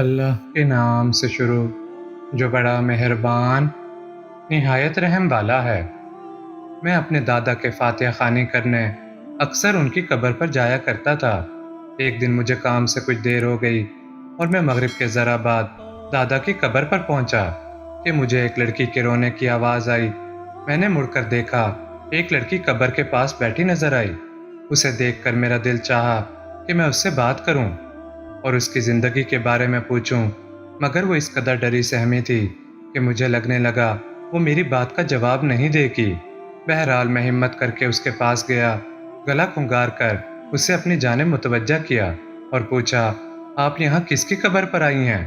اللہ کے نام سے شروع جو بڑا مہربان نہایت رحم والا ہے۔ میں اپنے دادا کے فاتحہ خوانی کرنے اکثر ان کی قبر پر جایا کرتا تھا۔ ایک دن مجھے کام سے کچھ دیر ہو گئی اور میں مغرب کے ذرا بعد دادا کی قبر پر پہنچا کہ مجھے ایک لڑکی کے رونے کی آواز آئی۔ میں نے مڑ کر دیکھا، ایک لڑکی قبر کے پاس بیٹھی نظر آئی۔ اسے دیکھ کر میرا دل چاہا کہ میں اس سے بات کروں اور اس کی زندگی کے بارے میں پوچھوں، مگر وہ اس قدر ڈری سہمی تھی کہ مجھے لگنے لگا وہ میری بات کا جواب نہیں دے گی۔ بہرحال میں ہمت کر کے اس کے پاس گیا، گلا کھنگار کر اسے اپنی جانب متوجہ کیا اور پوچھا، آپ یہاں کس کی قبر پر آئی ہیں؟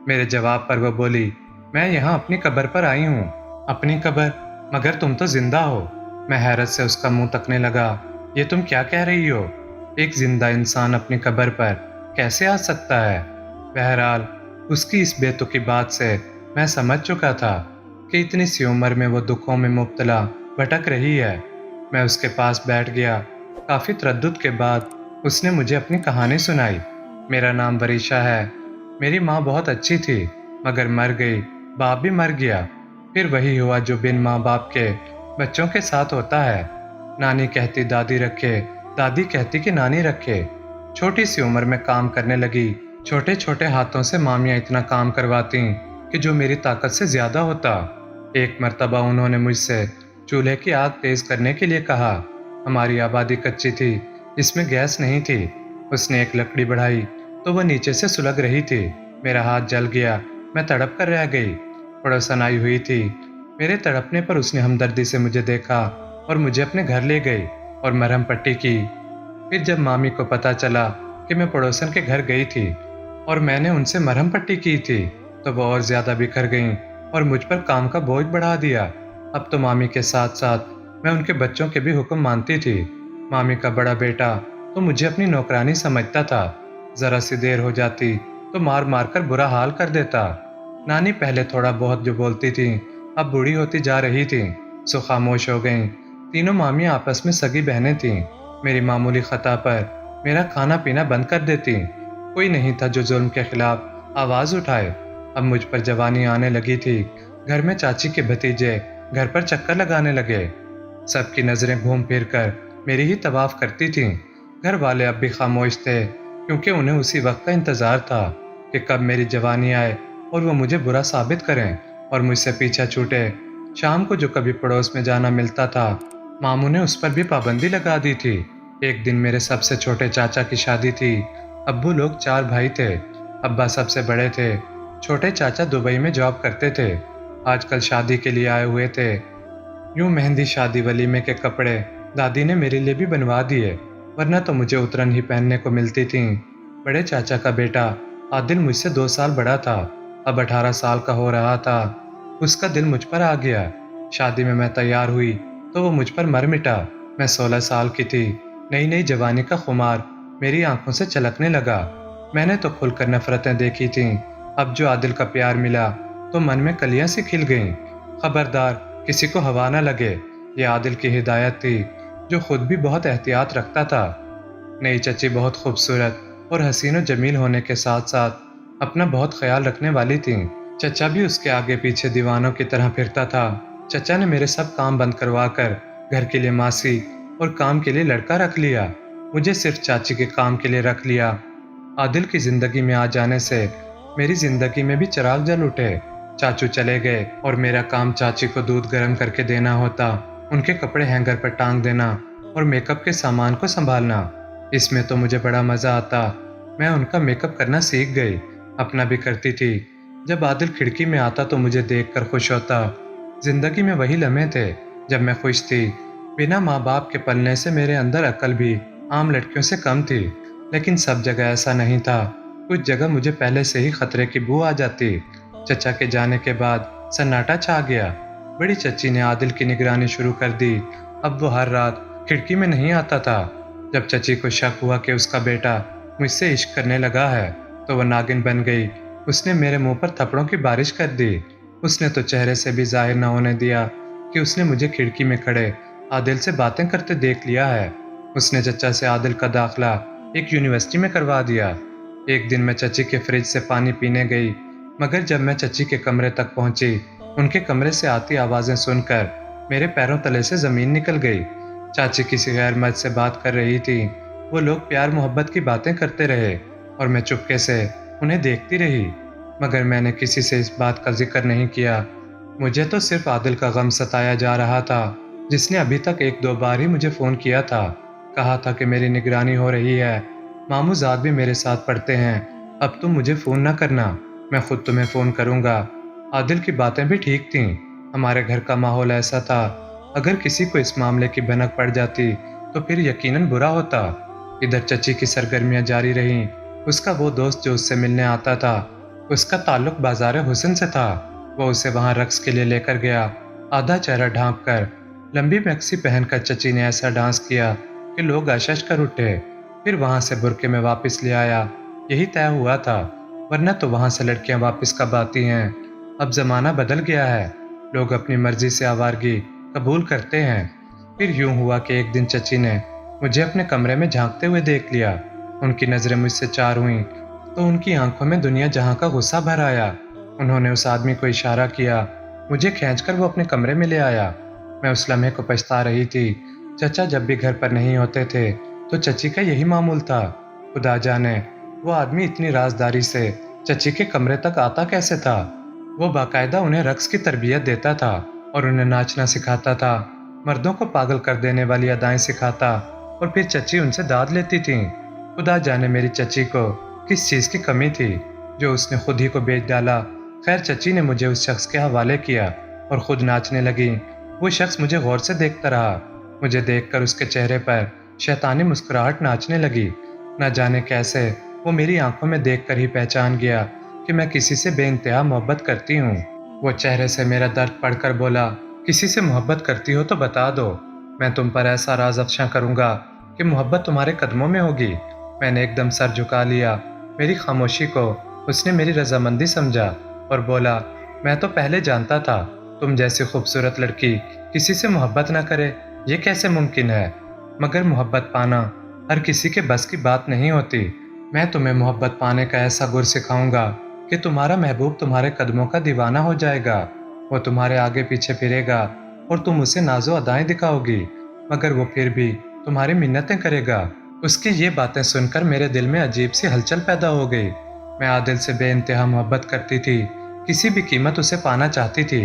میرے جواب پر وہ بولی، میں یہاں اپنی قبر پر آئی ہوں۔ اپنی قبر؟ مگر تم تو زندہ ہو۔ میں حیرت سے اس کا منہ تکنے لگا، یہ تم کیا کہہ رہی ہو؟ ایک زندہ انسان اپنی قبر پر کیسے آ سکتا ہے؟ بہرحال اس کی اس بے تکی بات سے میں سمجھ چکا تھا کہ اتنی سی عمر میں وہ دکھوں میں مبتلا بھٹک رہی ہے۔ میں اس کے پاس بیٹھ گیا۔ کافی تردد کے بعد اس نے مجھے اپنی کہانی سنائی۔ میرا نام وریشا ہے۔ میری ماں بہت اچھی تھی مگر مر گئی، باپ بھی مر گیا۔ پھر وہی ہوا جو بن ماں باپ کے بچوں کے ساتھ ہوتا ہے۔ نانی کہتی دادی رکھے، دادی کہتی کہ نانی رکھے۔ چھوٹی سی عمر میں کام کرنے لگی۔ چھوٹے چھوٹے ہاتھوں سے مامیاں اتنا کام کرواتی کہ جو میری طاقت سے زیادہ ہوتا۔ ایک مرتبہ انہوں نے مجھ سے چولہے کی آگ تیز کرنے کے لیے کہا۔ ہماری آبادی کچی تھی، اس میں گیس نہیں تھی۔ اس نے ایک لکڑی بڑھائی تو وہ نیچے سے سلگ رہی تھی۔ میرا ہاتھ جل گیا، میں تڑپ کر رہ گئی۔ پڑوسن آئی ہوئی تھی۔ میرے تڑپنے پر اس نے ہمدردی سے مجھے دیکھا اور مجھے اپنے گھر لے گئی اور مرہم پٹی کی۔ پھر جب مامی کو پتہ چلا کہ میں پڑوسن کے گھر گئی تھی اور میں نے ان سے مرہم پٹی کی تھی تو وہ اور زیادہ بکھر گئیں اور مجھ پر کام کا بوجھ بڑھا دیا۔ اب تو مامی کے ساتھ ساتھ میں ان کے بچوں کے بھی حکم مانتی تھی۔ مامی کا بڑا بیٹا تو مجھے اپنی نوکرانی سمجھتا تھا۔ ذرا سی دیر ہو جاتی تو مار مار کر برا حال کر دیتا۔ نانی پہلے تھوڑا بہت جو بولتی تھی اب بوڑھی ہوتی جا رہی تھی، سو خاموش ہو گئیں۔ تینوں مامیاں آپس میں سگی بہنیں تھیں۔ میری معمولی خطا پر میرا کھانا پینا بند کر دیتی۔ کوئی نہیں تھا جو ظلم کے خلاف آواز اٹھائے۔ اب مجھ پر جوانی آنے لگی تھی۔ گھر میں چاچی کے بھتیجے گھر پر چکر لگانے لگے۔ سب کی نظریں گھوم پھر کر میری ہی طواف کرتی تھیں۔ گھر والے اب بھی خاموش تھے کیونکہ انہیں اسی وقت کا انتظار تھا کہ کب میری جوانی آئے اور وہ مجھے برا ثابت کریں اور مجھ سے پیچھا چھوٹے۔ شام کو جو کبھی پڑوس میں جانا ملتا تھا، ماموں نے اس پر بھی پابندی لگا دی تھی۔ ایک دن میرے سب سے چھوٹے چاچا کی شادی تھی۔ ابو لوگ 4 بھائی تھے، ابا سب سے بڑے تھے۔ چھوٹے چاچا دبئی میں جاب کرتے تھے، آج کل شادی کے لیے آئے ہوئے تھے۔ یوں مہندی شادی ولیمے کے کپڑے دادی نے میرے لیے بھی بنوا دیے، ورنہ تو مجھے اترن ہی پہننے کو ملتی تھیں۔ بڑے چاچا کا بیٹا عادل مجھ سے 2 سال بڑا تھا، اب 18 سال کا ہو رہا تھا۔ اس کا دل مجھ پر آ گیا۔ شادی میں تیار ہوئی تو وہ مجھ پر مر مٹا۔ میں 16 سال کی تھی۔ نئی نئی جوانی کا خمار میری آنکھوں سے چھلکنے لگا۔ میں نے تو کھل کر نفرتیں دیکھی تھیں، اب جو عادل کا پیار ملا تو من میں کلیاں سی کھل گئیں۔ خبردار کسی کو ہوا نہ لگے، یہ عادل کی ہدایت تھی جو خود بھی بہت احتیاط رکھتا تھا۔ نئی چچی بہت خوبصورت اور حسین و جمیل ہونے کے ساتھ ساتھ اپنا بہت خیال رکھنے والی تھیں۔ چچا بھی اس کے آگے پیچھے دیوانوں کی طرح پھرتا تھا۔ چچا نے میرے سب کام بند کروا کر گھر کے لیے ماسی اور کام کے لیے لڑکا رکھ لیا۔ مجھے صرف چاچی کے کام کے لیے رکھ لیا۔ عادل کی زندگی میں آ جانے سے میری زندگی میں بھی چراغ جل اٹھے۔ چاچو چلے گئے اور میرا کام چاچی کو دودھ گرم کر کے دینا ہوتا، ان کے کپڑے ہینگر پر ٹانگ دینا اور میک اپ کے سامان کو سنبھالنا۔ اس میں تو مجھے بڑا مزہ آتا۔ میں ان کا میک اپ کرنا سیکھ گئی، اپنا بھی کرتی تھی۔ جب عادل کھڑکی میں آتا تو مجھے دیکھ کر خوش ہوتا۔ زندگی میں وہی لمحے تھے جب میں خوش تھی۔ بنا ماں باپ کے پلنے سے میرے اندر عقل بھی عام لڑکیوں سے کم تھی، لیکن سب جگہ ایسا نہیں تھا۔ کچھ جگہ مجھے پہلے سے ہی خطرے کی بو آ جاتی۔ چچا کے جانے کے بعد سناٹا چھا گیا۔ بڑی چچی نے عادل کی نگرانی شروع کر دی۔ اب وہ ہر رات کھڑکی میں نہیں آتا تھا۔ جب چچی کو شک ہوا کہ اس کا بیٹا مجھ سے عشق کرنے لگا ہے تو وہ ناگن بن گئی۔ اس نے میرے منہ پر تھپڑوں کی بارش کر دی۔ اس نے تو چہرے سے بھی ظاہر نہ ہونے دیا کہ اس نے مجھے کھڑکی میں کھڑے عادل سے باتیں کرتے دیکھ لیا ہے۔ اس نے چچا سے عادل کا داخلہ ایک یونیورسٹی میں کروا دیا۔ ایک دن میں چچی کے فریج سے پانی پینے گئی، مگر جب میں چچی کے کمرے تک پہنچی، ان کے کمرے سے آتی آوازیں سن کر میرے پیروں تلے سے زمین نکل گئی۔ چاچی کسی غیر مرد سے بات کر رہی تھی۔ وہ لوگ پیار محبت کی باتیں کرتے رہے اور میں چپکے سے انہیں دیکھتی رہی، مگر میں نے کسی سے اس بات کا ذکر نہیں کیا۔ مجھے تو صرف عادل کا غم ستایا جا رہا تھا، جس نے ابھی تک ایک دو بار ہی مجھے فون کیا تھا، کہا تھا کہ میری نگرانی ہو رہی ہے، ماموں زاد بھی میرے ساتھ پڑھتے ہیں، اب تم مجھے فون نہ کرنا، میں خود تمہیں فون کروں گا۔ عادل کی باتیں بھی ٹھیک تھیں، ہمارے گھر کا ماحول ایسا تھا، اگر کسی کو اس معاملے کی بھنک پڑ جاتی تو پھر یقیناً برا ہوتا۔ ادھر چچی کی سرگرمیاں جاری رہیں۔ اس کا وہ دوست جو اس سے ملنے آتا تھا، اس کا تعلق بازار حسن سے تھا، وہ اسے وہاں رقص کے لیے لے کر گیا۔ آدھا چہرہ ڈھانپ کر، لمبی میکسی پہن کر چچی نے ایسا ڈانس کیا کہ لوگ اشش کر اٹھے، پھر وہاں سے برقعے میں واپس لے آیا۔ یہی طے ہوا تھا، ورنہ تو وہاں سے لڑکیاں واپس کب آتی ہیں۔ اب زمانہ بدل گیا ہے، لوگ اپنی مرضی سے آوارگی قبول کرتے ہیں۔ پھر یوں ہوا کہ ایک دن چچی نے مجھے اپنے کمرے میں جھانکتے ہوئے دیکھ لیا۔ ان کی نظریں مجھ سے چار ہوئیں تو ان کی آنکھوں میں دنیا جہاں کا غصہ بھر آیا۔ انہوں نے اس آدمی کو اشارہ کیا، مجھے کھینچ کر وہ اپنے کمرے میں لے آیا۔ میں اس لمحے کو پچھتا رہی تھی۔ چچا جب بھی گھر پر نہیں ہوتے تھے تو چچی کا یہی معمول تھا۔ خدا جانے وہ آدمی اتنی رازداری سے چچی کے کمرے تک آتا کیسے تھا۔ وہ باقاعدہ انہیں رقص کی تربیت دیتا تھا اور انہیں ناچنا سکھاتا تھا، مردوں کو پاگل کر دینے والی ادائیں سکھاتا، اور پھر چچی ان سے داد لیتی تھیں۔ خدا جانے میری چچی کو کس چیز کی کمی تھی جو اس نے خود ہی کو بیچ ڈالا۔ خیر چچی نے مجھے اس شخص کے حوالے کیا اور خود ناچنے لگی۔ وہ شخص مجھے غور سے دیکھتا رہا، مجھے دیکھ کر اس کے چہرے پر شیطانی مسکراہٹ ناچنے لگی۔ نہ جانے کیسے وہ میری آنکھوں میں دیکھ کر ہی پہچان گیا کہ میں کسی سے بے انتہا محبت کرتی ہوں۔ وہ چہرے سے میرا درد پڑھ کر بولا، کسی سے محبت کرتی ہو تو بتا دو، میں تم پر ایسا راز افشاں کروں گا کہ محبت تمہارے قدموں میں ہوگی۔ میں نے ایک دم سر جھکا لیا۔ میری خاموشی کو اس نے میری رضامندی سمجھا اور بولا، میں تو پہلے جانتا تھا تم جیسی خوبصورت لڑکی کسی سے محبت نہ کرے، یہ کیسے ممکن ہے؟ مگر محبت پانا ہر کسی کے بس کی بات نہیں ہوتی۔ میں تمہیں محبت پانے کا ایسا گر سکھاؤں گا کہ تمہارا محبوب تمہارے قدموں کا دیوانہ ہو جائے گا۔ وہ تمہارے آگے پیچھے پھرے گا اور تم اسے ناز و ادائیں دکھاؤ گی، مگر وہ پھر بھی تمہاری منتیں کرے گا۔ اس کی یہ باتیں سن کر میرے دل میں عجیب سی ہلچل پیدا ہو گئی۔ میں عادل سے بے انتہا محبت کرتی تھی، کسی بھی قیمت اسے پانا چاہتی تھی۔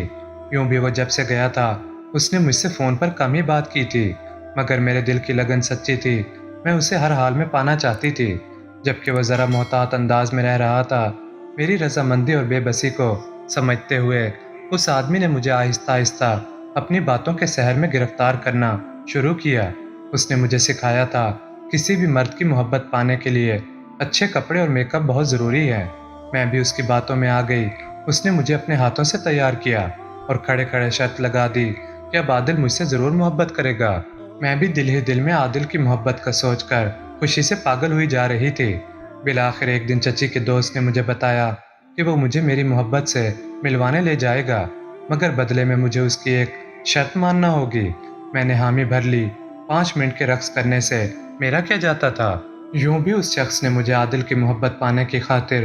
یوں بھی وہ جب سے گیا تھا اس نے مجھ سے فون پر کم ہی بات کی تھی، مگر میرے دل کی لگن سچی تھی، میں اسے ہر حال میں پانا چاہتی تھی۔ جبکہ وہ ذرا محتاط انداز میں رہ رہا تھا۔ میری رضامندی اور بے بسی کو سمجھتے ہوئے اس آدمی نے مجھے آہستہ آہستہ اپنی باتوں کے سحر میں گرفتار کرنا شروع کیا۔ اس نے مجھے سکھایا تھا کسی بھی مرد کی محبت پانے کے لیے اچھے کپڑے اور میک اپ بہت ضروری ہے۔ میں بھی اس کی باتوں میں آ گئی۔ اس نے مجھے اپنے ہاتھوں سے تیار کیا اور کھڑے کھڑے شرط لگا دی کہ اب عادل مجھ سے ضرور محبت کرے گا۔ میں بھی دل ہی دل میں عادل کی محبت کا سوچ کر خوشی سے پاگل ہوئی جا رہی تھی۔ بالآخر ایک دن چچی کے دوست نے مجھے بتایا کہ وہ مجھے میری محبت سے ملوانے لے جائے گا، مگر بدلے میں مجھے اس کی ایک شرط ماننا ہوگی۔ میں نے حامی بھر لی۔ 5 منٹ کے رقص کرنے سے میرا کیا جاتا تھا؟ یوں بھی اس شخص نے مجھے عادل کی محبت پانے کی خاطر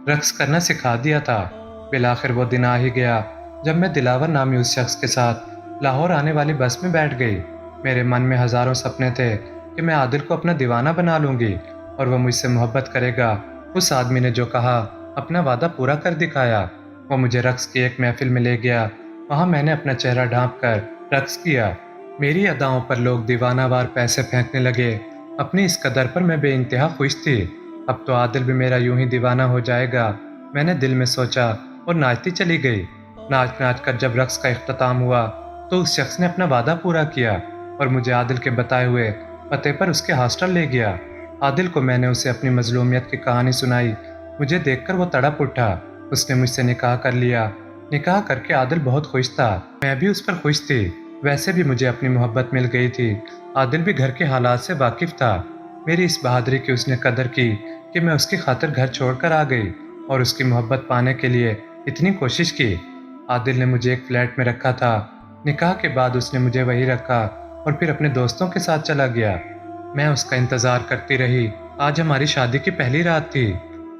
رقص کرنا سکھا دیا تھا۔ بالآخر وہ دن آ ہی گیا جب میں دلاور نامی اس شخص کے ساتھ لاہور آنے والی بس میں بیٹھ گئی۔ میرے من میں ہزاروں سپنے تھے کہ میں عادل کو اپنا دیوانہ بنا لوں گی اور وہ مجھ سے محبت کرے گا۔ اس آدمی نے جو کہا اپنا وعدہ پورا کر دکھایا۔ وہ مجھے رقص کی ایک محفل میں لے گیا۔ وہاں میں نے اپنا چہرہ ڈھانپ کر رقص کیا۔ میری اداؤں پر لوگ دیوانہ وار پیسے پھینکنے لگے۔ اپنی اس قدر پر میں بے انتہا خوش تھی۔ اب تو عادل بھی میرا یوں ہی دیوانہ ہو جائے گا، میں نے دل میں سوچا اور ناچتی چلی گئی۔ ناچ ناچ کر جب رقص کا اختتام ہوا تو اس شخص نے اپنا وعدہ پورا کیا اور مجھے عادل کے بتائے ہوئے پتے پر اس کے ہاسٹل لے گیا۔ عادل کو میں نے اسے اپنی مظلومیت کی کہانی سنائی۔ مجھے دیکھ کر وہ تڑپ اٹھا۔ اس نے مجھ سے نکاح کر لیا۔ نکاح کر کے عادل بہت خوش تھا، میں بھی اس پر خوش تھی۔ ویسے بھی مجھے اپنی محبت مل گئی تھی۔ عادل بھی گھر کے حالات سے واقف تھا۔ میری اس بہادری کی اس نے قدر کی کہ میں اس کی خاطر گھر چھوڑ کر آ گئی اور اس کی محبت پانے کے لیے اتنی کوشش کی۔ عادل نے مجھے ایک فلیٹ میں رکھا تھا۔ نکاح کے بعد اس نے مجھے وہی رکھا اور پھر اپنے دوستوں کے ساتھ چلا گیا۔ میں اس کا انتظار کرتی رہی۔ آج ہماری شادی کی پہلی رات تھی۔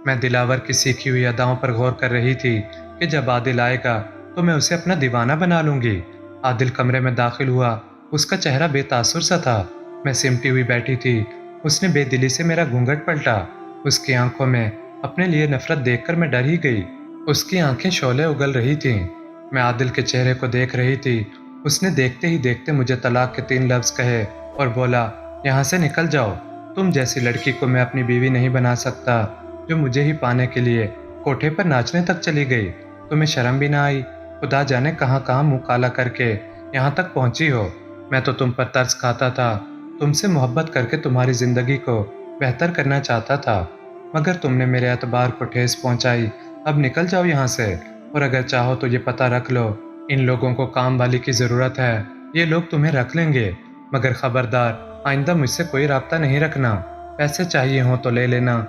میں دلاور کی سیکھی ہوئی اداؤں پر غور کر رہی تھی کہ جب عادل آئے گا تو میں اسے اپنا دیوانہ بنا لوں گی۔ عادل کمرے میں داخل ہوا۔ اس کا چہرہ بے تاثر سا تھا۔ میں سمٹی ہوئی بیٹھی تھی۔ اس نے بے دلی سے میرا گھونگھٹ پلٹا۔ اس کی آنکھوں میں اپنے لیے نفرت دیکھ کر میں ڈر ہی گئی۔ اس کی آنکھیں شعلے اگل رہی تھیں۔ میں عادل کے چہرے کو دیکھ رہی تھی۔ اس نے دیکھتے ہی دیکھتے مجھے طلاق کے 3 لفظ کہے اور بولا، یہاں سے نکل جاؤ۔ تم جیسی لڑکی کو میں اپنی بیوی نہیں بنا سکتا، جو مجھے ہی پانے کے لیے کوٹھے پر ناچنے تک چلی گئی۔ تمہیں شرم بھی نہ آئی؟ خدا جانے کہاں کہاں منہ کالا کر کے یہاں تک پہنچی ہو۔ میں تو تم پر ترس کھاتا تھا، تم سے محبت کر کے تمہاری زندگی کو بہتر کرنا چاہتا تھا، مگر تم نے میرے اعتبار کو ٹھیس پہنچائی۔ اب نکل جاؤ یہاں سے، اور اگر چاہو تو یہ پتہ رکھ لو، ان لوگوں کو کام والی کی ضرورت ہے، یہ لوگ تمہیں رکھ لیں گے، مگر خبردار آئندہ مجھ سے کوئی رابطہ نہیں رکھنا۔ پیسے چاہیے ہوں تو لے لینا،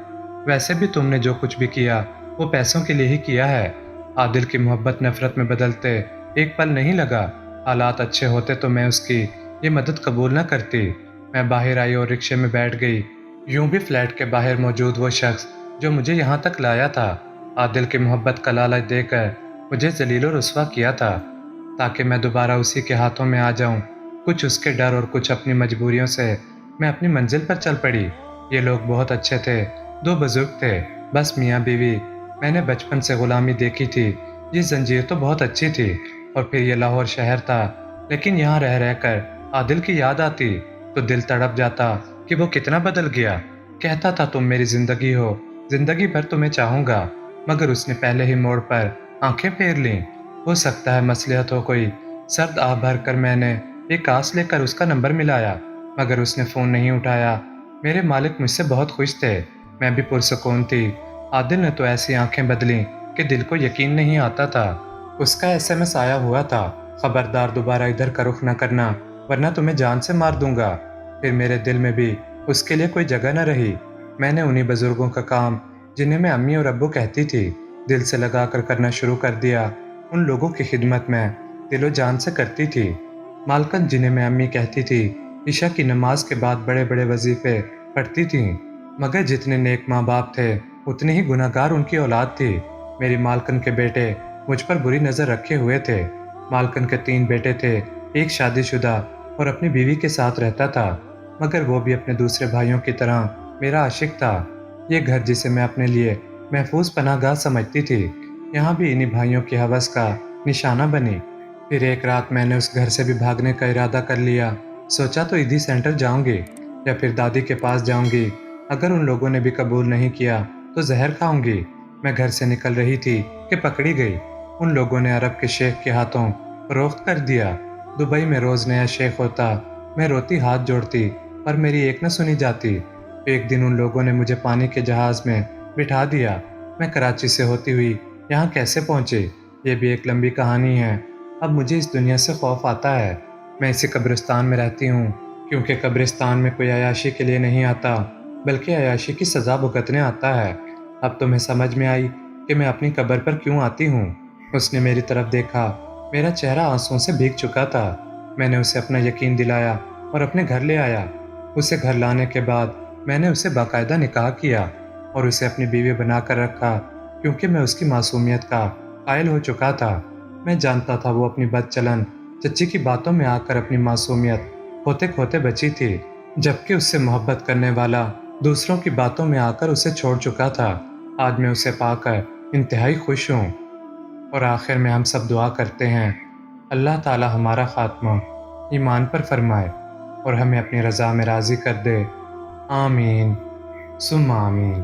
ویسے بھی تم نے جو کچھ بھی کیا وہ پیسوں کے لیے ہی کیا ہے۔ عادل کی محبت نفرت میں بدلتے ایک پل نہیں لگا۔ حالات اچھے ہوتے تو میں اس کی یہ مدد قبول نہ کرتی۔ میں باہر آئی اور رکشے میں بیٹھ گئی۔ یوں بھی فلیٹ کے باہر موجود وہ شخص جو مجھے یہاں تک لایا تھا، عادل کی محبت کا لالچ دے کر مجھے ذلیل و رسوا کیا تھا، تاکہ میں دوبارہ اسی کے ہاتھوں میں آ جاؤں۔ کچھ اس کے ڈر اور کچھ اپنی مجبوریوں سے میں اپنی منزل پر چل پڑی۔ یہ لوگ بہت اچھے تھے، 2 بزرگ تھے، بس میاں بیوی۔ میں نے بچپن سے غلامی دیکھی تھی۔ یہ زنجیر تو بہت اچھی تھی، اور پھر یہ لاہور شہر تھا، لیکن یہاں رہ رہ کر عادل کی یاد آتی تو دل تڑپ جاتا کہ وہ کتنا بدل گیا۔ کہتا تھا تم میری زندگی ہو، زندگی بھر تمہیں چاہوں گا، مگر اس نے پہلے ہی موڑ پر آنکھیں پھیر لیں۔ ہو سکتا ہے مصلحت ہو کوئی۔ سرد آہ بھر کر میں نے ایک آس لے کر اس کا نمبر ملایا، مگر اس نے فون نہیں اٹھایا۔ میرے مالک مجھ سے بہت خوش تھے، میں بھی پرسکون تھی۔ عادل نے تو ایسی آنکھیں بدلیں کہ دل کو یقین نہیں آتا تھا۔ اس کا SMS آیا ہوا تھا، خبردار دوبارہ ادھر کا رخ نہ کرنا ورنہ تمہیں جان سے مار دوں گا۔ پھر میرے دل میں بھی اس کے لیے کوئی جگہ نہ رہی۔ میں نے انہی بزرگوں کا کام جنہیں میں امی اور ابو کہتی تھی دل سے لگا کر کرنا شروع کر دیا۔ ان لوگوں کی خدمت میں دل و جان سے کرتی تھی۔ مالکن جنہیں میں امی کہتی تھی عشاء کی نماز کے بعد بڑے بڑے وظیفے پڑھتی تھیں، مگر جتنے نیک ماں باپ تھے اتنے ہی گناہ گار ان کی اولاد تھی۔ میری مالکن کے بیٹے مجھ پر بری نظر رکھے ہوئے تھے۔ مالکن کے 3 بیٹے تھے، ایک شادی شدہ اور اپنی بیوی کے ساتھ رہتا تھا، مگر وہ بھی اپنے دوسرے بھائیوں کی طرح میرا عاشق تھا۔ یہ گھر جسے میں اپنے لیے محفوظ پناہ گاہ سمجھتی تھی، یہاں بھی انہی بھائیوں کی ہوس کا نشانہ بنی۔ پھر ایک رات میں نے اس گھر سے بھی بھاگنے کا ارادہ کر لیا۔ سوچا تو ایدھی سینٹر جاؤں گی یا پھر دادی کے پاس جاؤں گی۔ اگر ان لوگوں نے بھی قبول نہیں کیا تو زہر کھاؤں گی۔ میں گھر سے نکل رہی تھی کہ پکڑی گئی۔ ان لوگوں نے عرب کے شیخ کے ہاتھوں فروخت کر دیا۔ دبئی میں روز نیا شیخ ہوتا، میں روتی ہاتھ جوڑتی، پر میری ایک نہ سنی جاتی۔ ایک دن ان لوگوں نے مجھے پانی کے جہاز میں بٹھا دیا۔ میں کراچی سے ہوتی ہوئی یہاں کیسے پہنچی، یہ بھی ایک لمبی کہانی ہے۔ اب مجھے اس دنیا سے خوف آتا ہے۔ میں اسی قبرستان میں رہتی ہوں، کیونکہ قبرستان میں کوئی عیاشی کے لیے نہیں آتا، بلکہ عیاشی کی سزا بھگتنے آتا ہے۔ اب تمہیں سمجھ میں آئی کہ میں اپنی قبر پر کیوں آتی ہوں۔ اس نے میری طرف دیکھا، میرا چہرہ آنسوؤں سے بھیگ چکا تھا۔ میں نے اسے اپنا یقین دلایا اور اپنے گھر لے آیا۔ اسے گھر لانے کے بعد میں نے اسے باقاعدہ نکاح کیا اور اسے اپنی بیوی بنا کر رکھا، کیونکہ میں اس کی معصومیت کا قائل ہو چکا تھا۔ میں جانتا تھا وہ اپنی بد چلن چچی کی باتوں میں آ کر اپنی معصومیت کھوتے کھوتے بچی تھی، جبکہ اس سے محبت کرنے والا دوسروں کی باتوں میں آ کر اسے چھوڑ چکا تھا۔ آج میں اسے پا کر انتہائی خوش ہوں۔ اور آخر میں ہم سب دعا کرتے ہیں، اللہ تعالی ہمارا خاتمہ ایمان پر فرمائے اور ہمیں اپنی رضا میں راضی کر دے۔ آمین ثم آمین۔